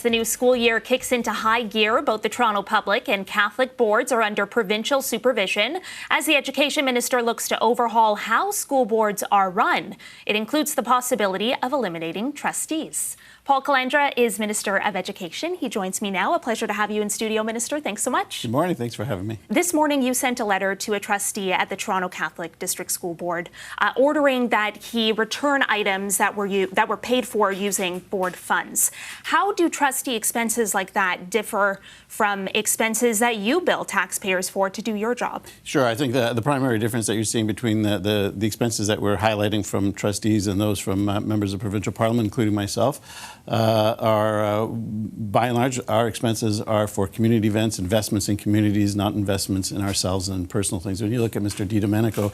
As the new school year kicks into high gear, both the Toronto Public and Catholic boards are under provincial supervision as the Education Minister looks to overhaul how school boards are run. It includes the possibility of eliminating trustees. Paul Calandra is Minister of Education. He joins me now. A pleasure to have you in studio, Minister. Thanks so much. Good morning. Thanks for having me. This morning, you sent a letter to a trustee at the Toronto Catholic District School Board ordering that he return items that were paid for using board funds. How do trustee expenses like that differ from expenses that you bill taxpayers for to do your job? Sure. I think the primary difference that you're seeing between the expenses that we're highlighting from trustees and those from members of provincial parliament, including myself, are by and large, our expenses are for community events, investments in communities, not investments in ourselves and personal things. When you look at Mr. DiDomenico,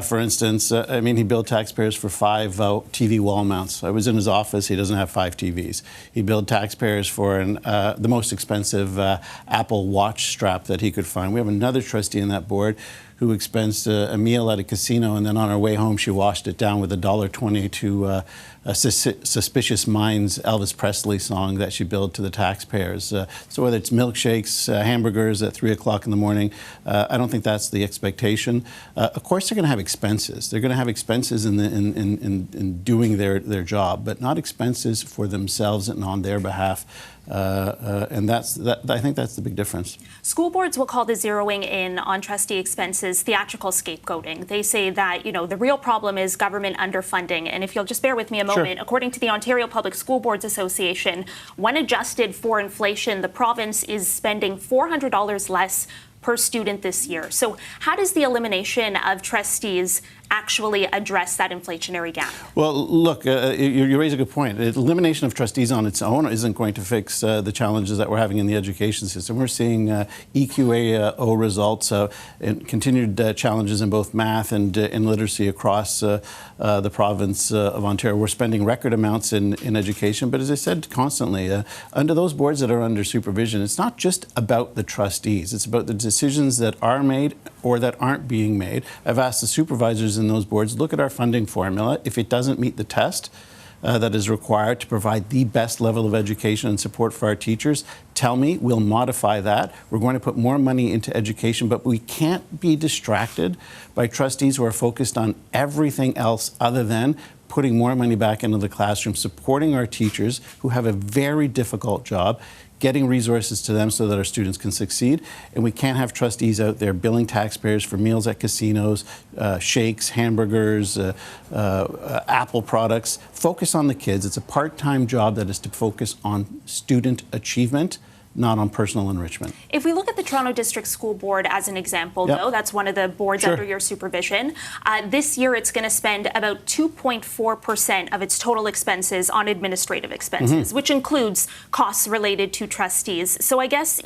for instance, he billed taxpayers for 5 TV wall mounts. I was in his office. He doesn't have 5 TVs. He billed taxpayers for the most expensive Apple Watch strap that he could find. We have another trustee in that board who expensed a meal at a casino, and then on her way home, she washed it down with $1.20 to Suspicious Minds Elvis Presley song that she billed to the taxpayers. So whether it's milkshakes, hamburgers at 3 o'clock in the morning, I don't think that's the expectation. Of course, they're going to have expenses. They're going to have expenses in doing their job, but not expenses for themselves and on their behalf. And I think that's the big difference. School boards will call the zeroing in on trustee expenses theatrical scapegoating. They say that, the real problem is government underfunding. And if you'll just bear with me a moment, Sure. According to the Ontario Public School Boards Association, when adjusted for inflation, the province is spending $400 less per student this year. So how does the elimination of trustees actually address that inflationary gap? Well, look, you raise a good point. The elimination of trustees on its own isn't going to fix the challenges that we're having in the education system. We're seeing EQAO results and continued challenges in both math and in literacy across the province of Ontario. We're spending record amounts in education, but as I said constantly, under those boards that are under supervision, it's not just about the trustees. It's about the decisions that are made or that aren't being made. I've asked the supervisors in those boards, look at our funding formula. If it doesn't meet the test that is required to provide the best level of education and support for our teachers, tell me, we'll modify that. We're going to put more money into education, but we can't be distracted by trustees who are focused on everything else other than putting more money back into the classroom, supporting our teachers who have a very difficult job, getting resources to them so that our students can succeed. And we can't have trustees out there billing taxpayers for meals at casinos, shakes, hamburgers, Apple products. Focus on the kids. It's a part-time job that is to focus on student achievement, not on personal enrichment. If we look at the Toronto District School Board as an example, Yep. though, that's one of the boards Sure. under your supervision. This year, it's going to spend about 2.4% of its total expenses on administrative expenses, which includes costs related to trustees. So I guess,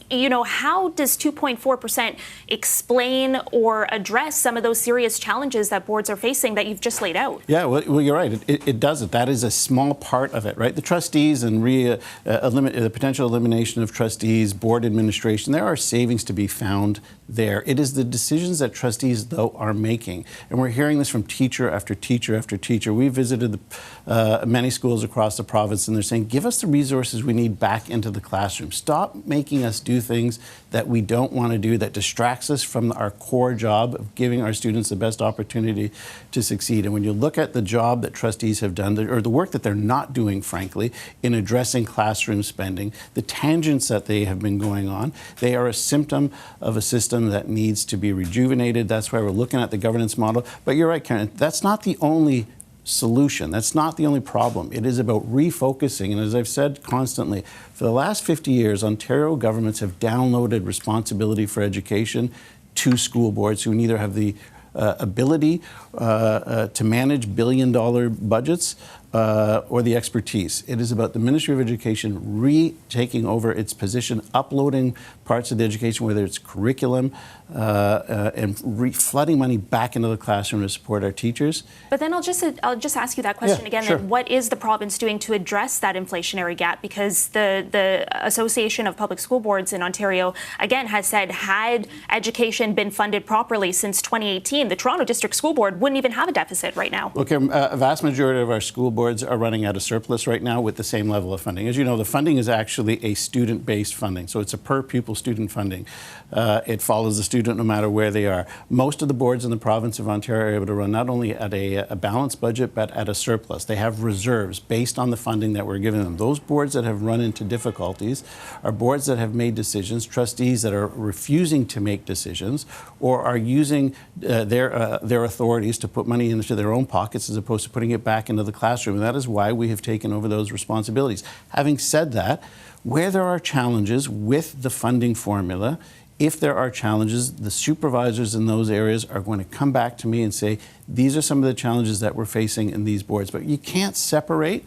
how does 2.4% explain or address some of those serious challenges that boards are facing that you've just laid out? Yeah, well you're right. It does it. That is a small part of it, right? The trustees and the potential elimination of trustees, board administration, there are savings to be found there. It is the decisions that trustees, though, are making. And we're hearing this from teacher after teacher after teacher. We visited many schools across the province, and they're saying, give us the resources we need back into the classroom. Stop making us do things that we don't want to do, that distracts us from our core job of giving our students the best opportunity to succeed. And when you look at the job that trustees have done, or the work that they're not doing, frankly, in addressing classroom spending, the tangents that they have been going on, they are a symptom of a system that needs to be rejuvenated. That's why we're looking at the governance model. But you're right, Caryn, that's not the only solution. That's not the only problem. It is about refocusing. And as I've said constantly, for the last 50 years, Ontario governments have downloaded responsibility for education to school boards who neither have the ability to manage billion-dollar budgets or the expertise. It is about the Ministry of Education retaking over its position, uploading parts of the education, whether it's curriculum, and flooding money back into the classroom to support our teachers. But then I'll just ask you that question again. Sure. Then what is the province doing to address that inflationary gap? Because the Association of Public School Boards in Ontario, again, has said had education been funded properly since 2018, the Toronto District School Board wouldn't even have a deficit right now. Okay, a vast majority of our school boards boards are running at a surplus right now with the same level of funding. As you know, the funding is actually a student-based funding, so it's a per-pupil student funding. It follows the student no matter where they are. Most of the boards in the province of Ontario are able to run not only at a balanced budget, but at a surplus. They have reserves based on the funding that we're giving them. Those boards that have run into difficulties are boards that have made decisions, trustees that are refusing to make decisions, or are using their authorities to put money into their own pockets as opposed to putting it back into the classroom. And that is why we have taken over those responsibilities. Having said that, where there are challenges with the funding formula, if there are challenges, the supervisors in those areas are going to come back to me and say, these are some of the challenges that we're facing in these boards. But you can't separate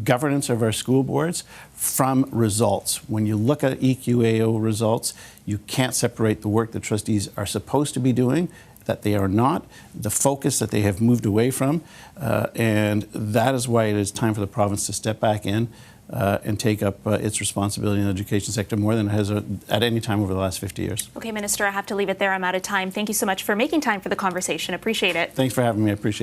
governance of our school boards from results. When you look at EQAO results, you can't separate the work that trustees are supposed to be doing, that they are not, the focus that they have moved away from, and that is why it is time for the province to step back in and take up its responsibility in the education sector more than it has at any time over the last 50 years. Okay, Minister, I have to leave it there. I'm out of time. Thank you so much for making time for the conversation. Appreciate it. Thanks for having me. I appreciate it.